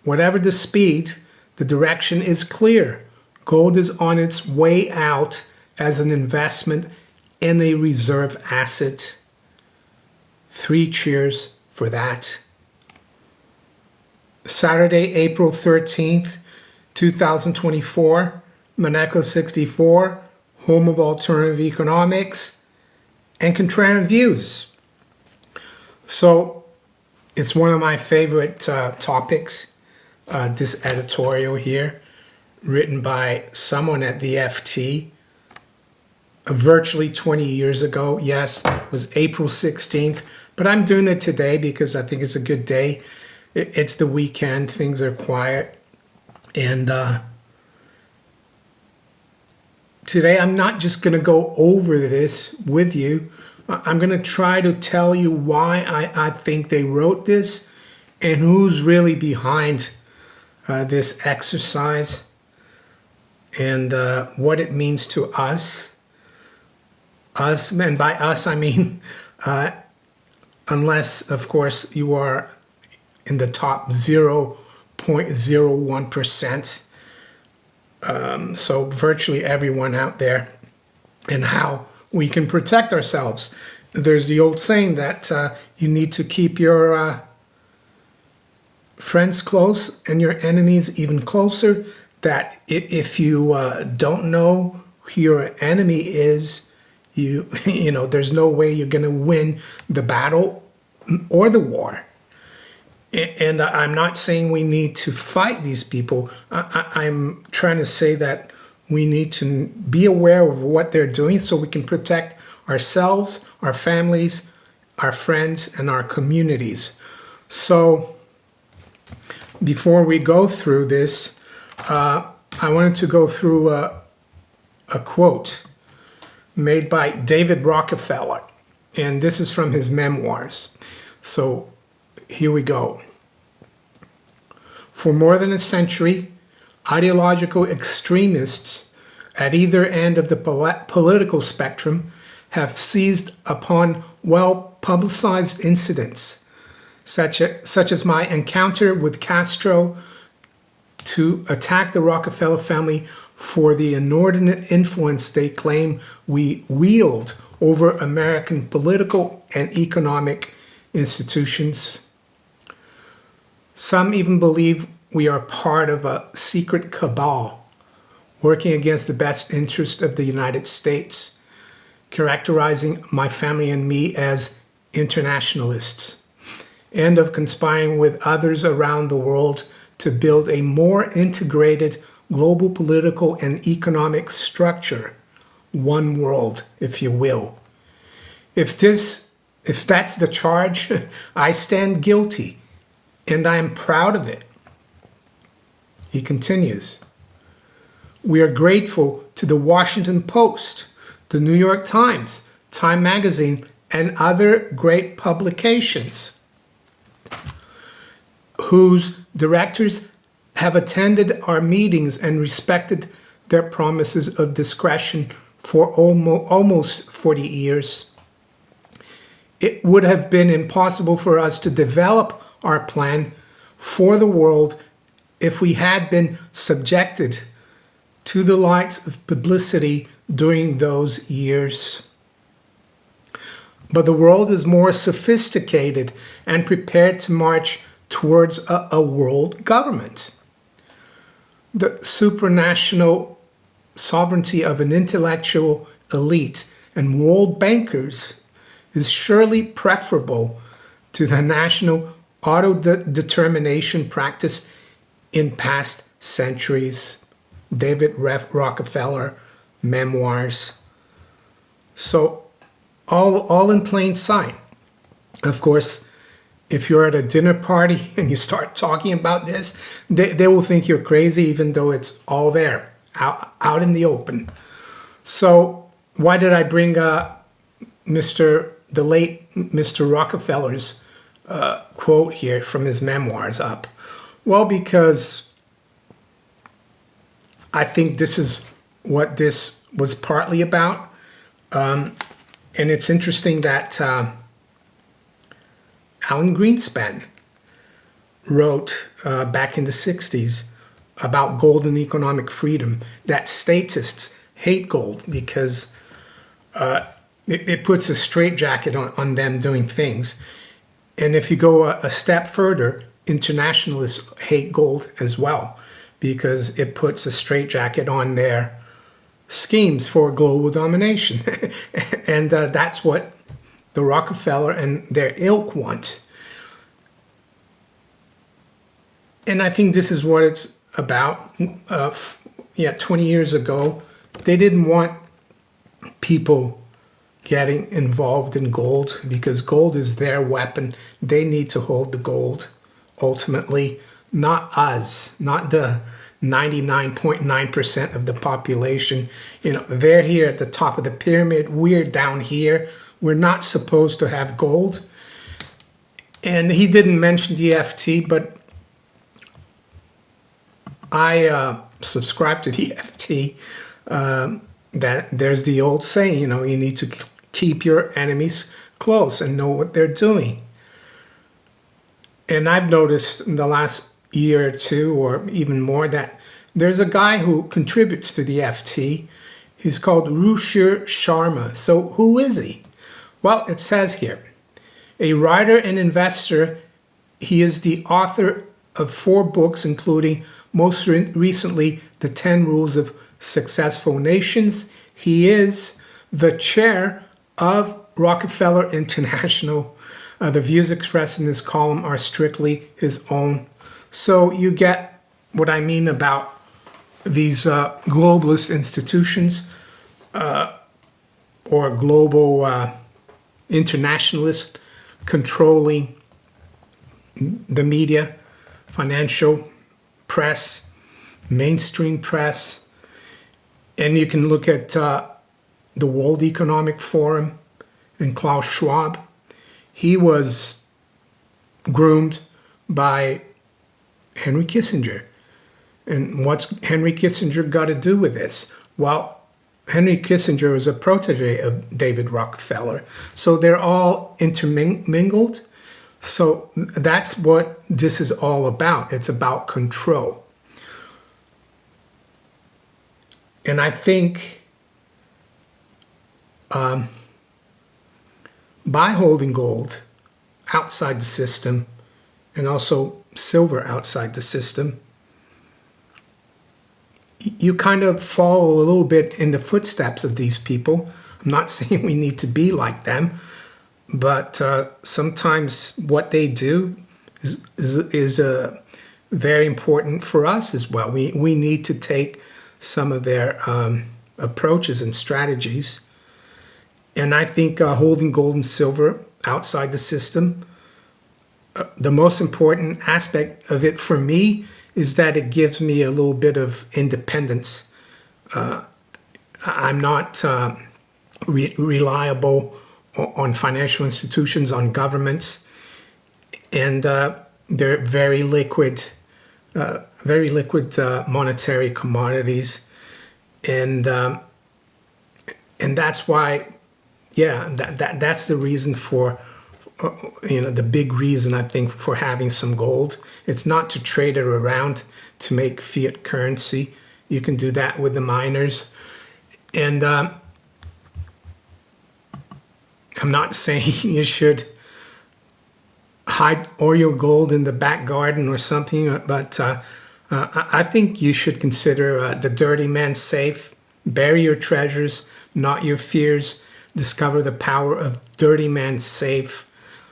Whatever the speed, the direction is clear. Gold is on its way out as an investment in a reserve asset. 3 cheers for that. Saturday, April 13th, 2024, Monaco 64, home of alternative economics and contrarian views. So it's one of my favorite topics, this editorial here, written by someone at the FT virtually 20 years ago. Yes, it was April 16th, but I'm doing it today because I think it's a good day. It's the weekend, things are quiet, and today I'm not just going to go over this with you. I'm going to try to tell you why I think they wrote this and who's really behind this exercise and what it means to us. Us, and by us I mean unless, of course, you are in the top 0.01%. So virtually everyone out there, and how we can protect ourselves. There's the old saying that you need to keep your friends close and your enemies even closer. That if you don't know who your enemy is, you know, there's no way you're going to win the battle or the war. And I'm not saying we need to fight these people. I'm trying to say that we need to be aware of what they're doing so we can protect ourselves, our families, our friends, and our communities. So before we go through this, I wanted to go through a quote made by David Rockefeller. And this is from his memoirs. So here we go. For more than a century, ideological extremists at either end of the political spectrum have seized upon well-publicized incidents, such as my encounter with Castro, to attack the Rockefeller family for the inordinate influence they claim we wield over American political and economic institutions. Some even believe we are part of a secret cabal working against the best interest of the United States, characterizing my family and me as internationalists, and of conspiring with others around the world to build a more integrated global political and economic structure, one world, if you will. If that's the charge, I stand guilty, and I am proud of it. He continues, we are grateful to the Washington Post, the New York Times, Time Magazine, and other great publications whose directors have attended our meetings and respected their promises of discretion for almost 40 years. It would have been impossible for us to develop our plan for the world if we had been subjected to the lights of publicity during those years. But the world is more sophisticated and prepared to march towards a world government. The supranational sovereignty of an intellectual elite and world bankers is surely preferable to the national auto-determination practice in past centuries. David Rockefeller, memoirs. So all in plain sight. Of course, if you're at a dinner party and you start talking about this, they will think you're crazy, even though it's all there, out in the open. So why did I bring the late Mr. Rockefeller's quote here from his memoirs up? Well, because I think this is what this was partly about. And it's interesting that Alan Greenspan wrote back in the 60s about gold and economic freedom, that statists hate gold because it puts a straitjacket on them doing things. And if you go a step further, internationalists hate gold as well because it puts a straitjacket on their schemes for global domination. And that's what the Rockefeller and their ilk want. And I think this is what it's about. 20 years ago, they didn't want people getting involved in gold because gold is their weapon. They need to hold the gold ultimately, not us, not the 99.9% of the population. They're here at the top of the pyramid. We're down here. We're not supposed to have gold. And he didn't mention the FT, but I subscribe to the FT. That there's the old saying, you need to keep your enemies close and know what they're doing. And I've noticed in the last year or two, or even more, that there's a guy who contributes to the FT. He's called Ruchir Sharma. So who is he? Well, it says here, a writer and investor. He is the author of 4 books, including most recently, The 10 Rules of Successful Nations. He is the chair of Rockefeller International. The views expressed in this column are strictly his own. So you get what I mean about these globalist institutions or global internationalists controlling the media, financial press, mainstream press. And you can look at the World Economic Forum and Klaus Schwab. He was groomed by Henry Kissinger. And what's Henry Kissinger got to do with this? Well, Henry Kissinger was a protege of David Rockefeller. So they're all intermingled. So that's what this is all about. It's about control. And I think by holding gold outside the system and also silver outside the system, you kind of follow a little bit in the footsteps of these people. I'm not saying we need to be like them, but sometimes what they do is very important for us as well. We need to take some of their approaches and strategies. And I think holding gold and silver outside the system, the most important aspect of it for me is that it gives me a little bit of independence. I'm not reliable on financial institutions, on governments, and they're very liquid monetary commodities, and that's why, that's the reason for, the big reason I think for having some gold. It's not to trade it around to make fiat currency. You can do that with the miners, and I'm not saying you should hide all your gold in the back garden or something, but I think you should consider the dirty man's safe. Bury your treasures, not your fears. Discover the power of Dirty Man's Safe.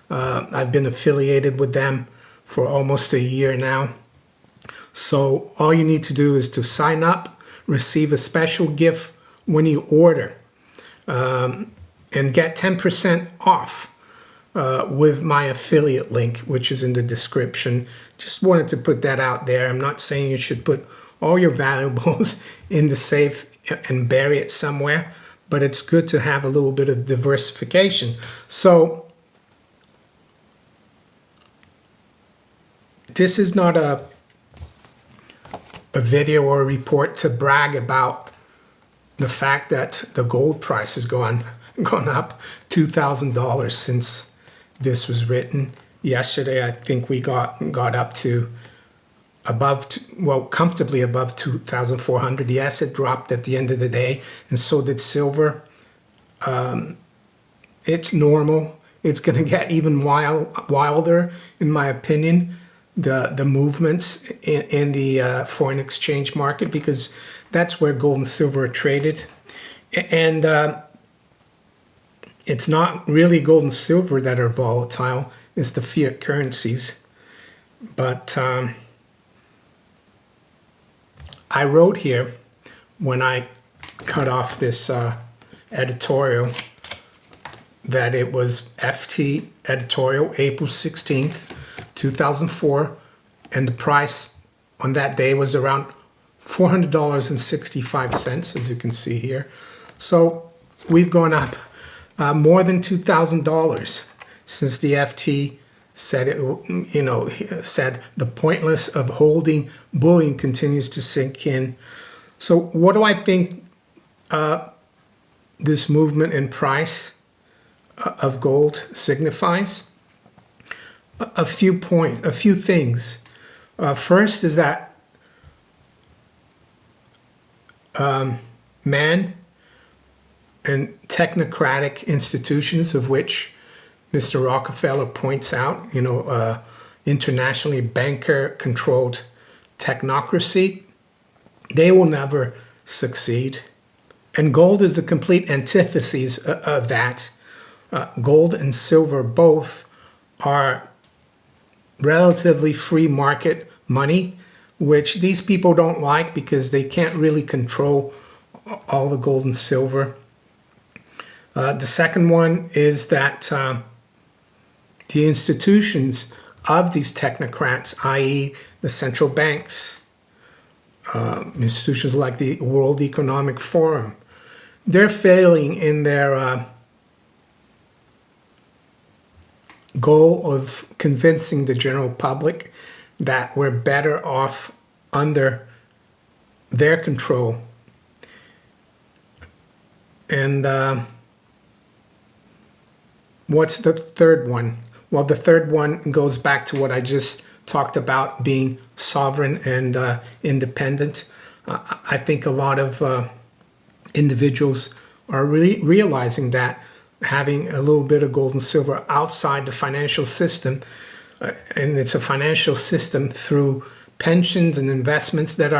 I've been affiliated with them for almost a year now. So all you need to do is to sign up, receive a special gift when you order, and get 10% off with my affiliate link, which is in the description. Just wanted to put that out there. I'm not saying you should put all your valuables in the safe and bury it somewhere, but it's good to have a little bit of diversification. So this is not a video or a report to brag about the fact that the gold price has gone up $2,000 since this was written. yesterday. I think we got up to comfortably above 2,400. Yes, it dropped at the end of the day, and so did silver. It's normal. It's going to get even wilder, in my opinion, the movements in the foreign exchange market, because that's where gold and silver are traded. And it's not really gold and silver that are volatile. It's the fiat currencies. But I wrote here when I cut off this editorial that it was FT editorial, April 16th, 2004, and the price on that day was around $400.65, as you can see here. So we've gone up more than $2,000 since the FT said it, said the pointlessness of holding bullion continues to sink in. So what do I think this movement in price of gold signifies? A few things. First is that man and technocratic institutions, of which Mr. Rockefeller points out, internationally banker-controlled technocracy, they will never succeed. And gold is the complete antithesis of that. Gold and silver both are relatively free market money, which these people don't like because they can't really control all the gold and silver. The second one is that the institutions of these technocrats, i.e. the central banks, institutions like the World Economic Forum, they're failing in their goal of convincing the general public that we're better off under their control. And what's the third one? Well, the third one goes back to what I just talked about, being sovereign and independent. I think a lot of individuals are really realizing that having a little bit of gold and silver outside the financial system, and it's a financial system through pensions and investments that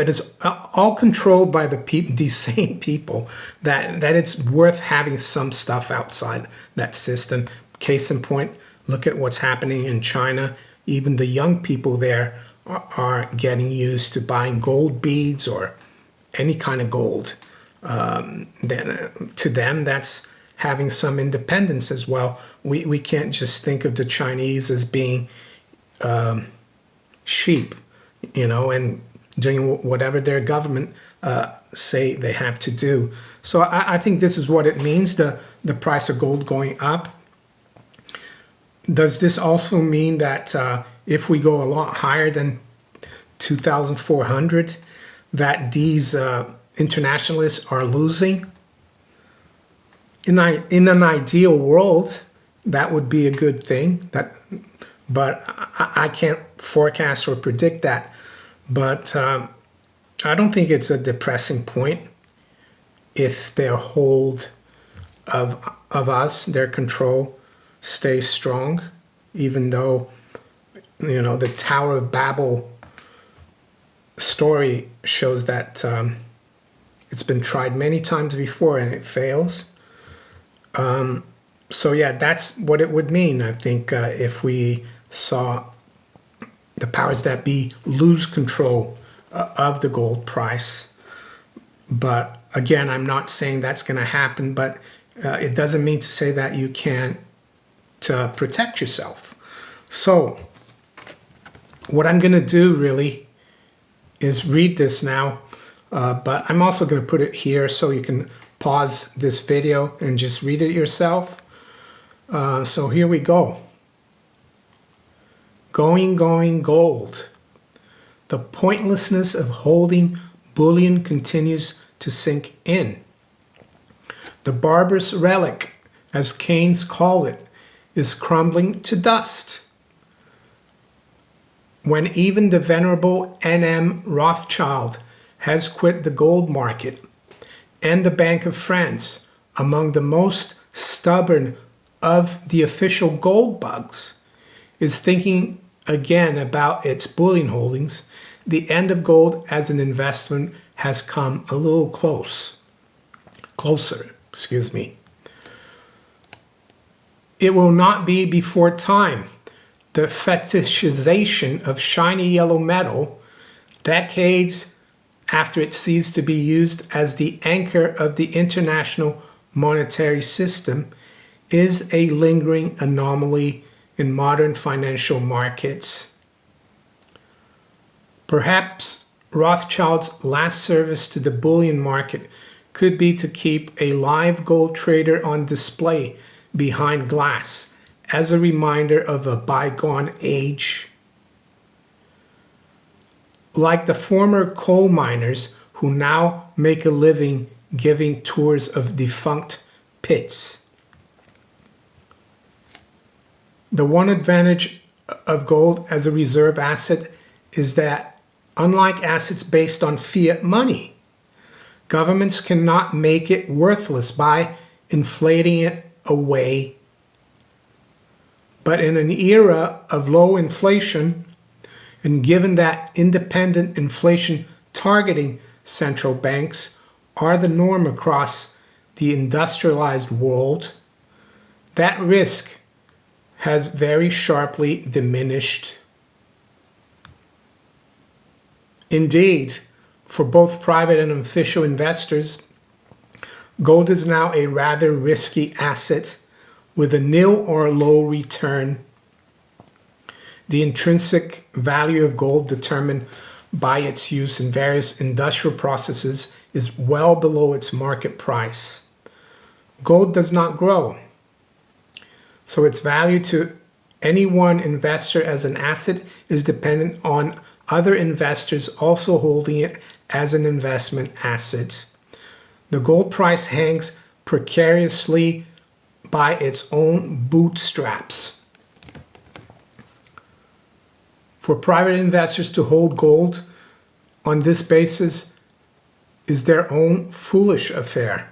is all controlled by these same people, that it's worth having some stuff outside that system. Case in point, look at what's happening in China. Even the young people there are getting used to buying gold beads or any kind of gold. Then to them, that's having some independence as well. We can't just think of the Chinese as being sheep, and doing whatever their government say they have to do. So I think this is what it means, the price of gold going up. Does this also mean that if we go a lot higher than 2,400, that these internationalists are losing? In an ideal world, that would be a good thing. But I can't forecast or predict that. But I don't think it's a depressing point if their hold of us, their control, stays strong, even though the Tower of Babel story shows that it's been tried many times before and it fails. So yeah, that's what it would mean, I think, if we saw the powers that be lose control of the gold price. But again, I'm not saying that's going to happen, but it doesn't mean to say that you can't protect yourself. So what I'm going to do really is read this now, but I'm also going to put it here so you can pause this video and just read it yourself. So here we go. Going gold. The pointlessness of holding bullion continues to sink in. The barbarous relic, as Keynes called it, is crumbling to dust. When even the venerable N.M. Rothschild has quit the gold market, and the Bank of France, among the most stubborn of the official gold bugs, is thinking again about its bullion holdings, the end of gold as an investment has come a little closer. It will not be before time. The fetishization of shiny yellow metal, decades after it ceased to be used as the anchor of the international monetary system, is a lingering anomaly in modern financial markets. Perhaps Rothschild's last service to the bullion market could be to keep a live gold trader on display behind glass as a reminder of a bygone age. Like the former coal miners who now make a living giving tours of defunct pits. The one advantage of gold as a reserve asset is that, unlike assets based on fiat money, governments cannot make it worthless by inflating it away. But in an era of low inflation, and given that independent inflation targeting central banks are the norm across the industrialized world, that risk has very sharply diminished. Indeed, for both private and official investors, gold is now a rather risky asset with a nil or low return. The intrinsic value of gold determined by its use in various industrial processes is well below its market price. Gold does not grow, so its value to any one investor as an asset is dependent on other investors also holding it as an investment asset. The gold price hangs precariously by its own bootstraps. For private investors to hold gold on this basis is their own foolish affair.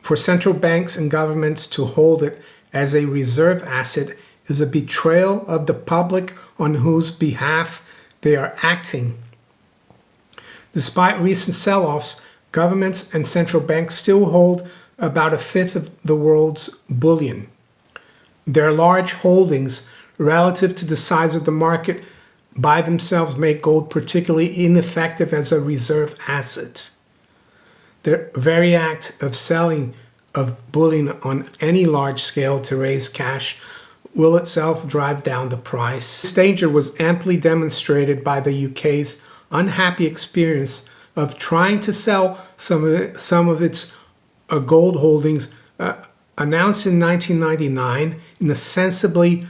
For central banks and governments to hold it as a reserve asset is a betrayal of the public on whose behalf they are acting. Despite recent sell-offs, governments and central banks still hold about a fifth of the world's bullion. Their large holdings relative to the size of the market by themselves make gold particularly ineffective as a reserve asset. The very act of selling of bullion on any large scale to raise cash will itself drive down the price. This danger was amply demonstrated by the UK's unhappy experience of trying to sell some of its gold holdings announced in 1999 in a sensibly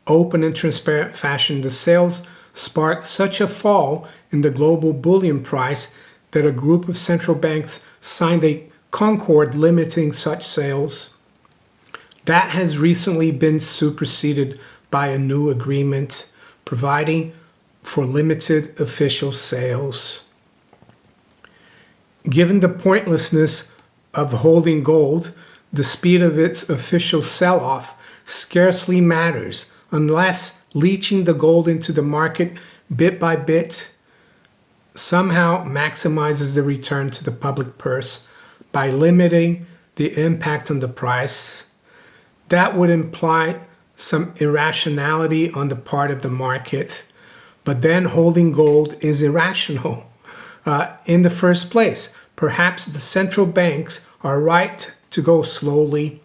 open and transparent fashion. The sales sparked such a fall in the global bullion price that a group of central banks signed a concord limiting such sales. That has recently been superseded by a new agreement providing for limited official sales. Given the pointlessness of holding gold, the speed of its official sell-off scarcely matters unless leaching the gold into the market bit by bit somehow maximizes the return to the public purse by limiting the impact on the price. That would imply some irrationality on the part of the market, but then holding gold is irrational in the first place. Perhaps the central banks are right to go slowly.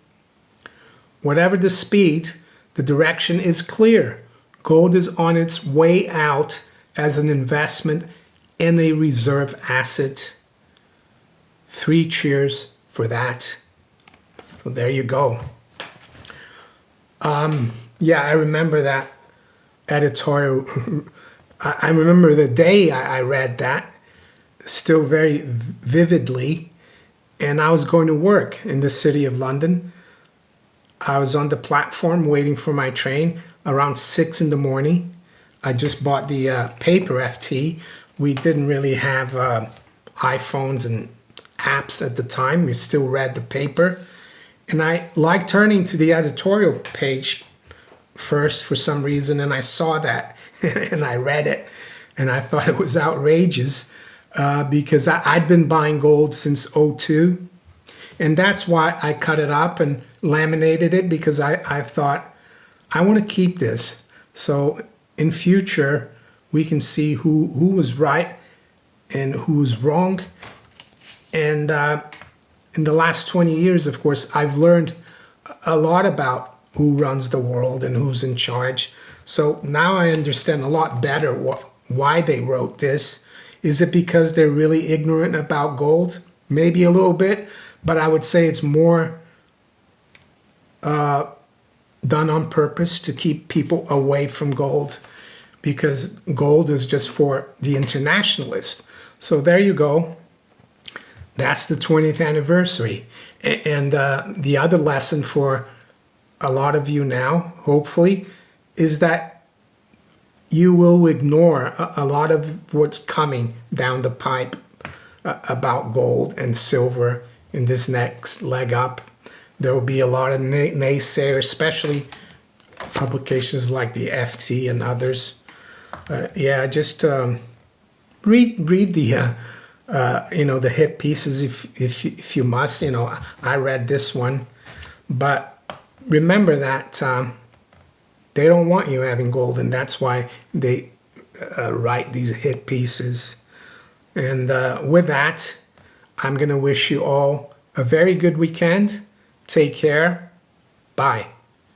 Whatever the speed, the direction is clear. Gold is on its way out as an investment in a reserve asset. 3 cheers for that. So there you go. Yeah, I remember that editorial. I remember the day I read that still very vividly. And I was going to work in the city of London. I was on the platform waiting for my train around 6 in the morning. I just bought the paper FT. We didn't really have iPhones and apps at the time. We still read the paper. And I liked turning to the editorial page first for some reason, and I saw that and I read it, and I thought it was outrageous because I'd been buying gold since '02, and that's why I cut it up and laminated it, because I thought I want to keep this so in future we can see who was right and who was wrong. And in the last 20 years, of course, I've learned a lot about who runs the world and who's in charge. So now I understand a lot better why they wrote this. Is it because they're really ignorant about gold? Maybe a little bit, but I would say it's more done on purpose to keep people away from gold, because gold is just for the internationalists. So there you go. That's the 20th anniversary. And the other lesson for a lot of you now, hopefully, is that you will ignore a lot of what's coming down the pipe about gold and silver in this next leg up. There will be a lot of naysayers, especially publications like the FT and others. Yeah, just read the the hit pieces if you must. I read this one, but remember that they don't want you having gold, and that's why they write these hit pieces. And with that, I'm going to wish you all a very good weekend. Take care. Bye.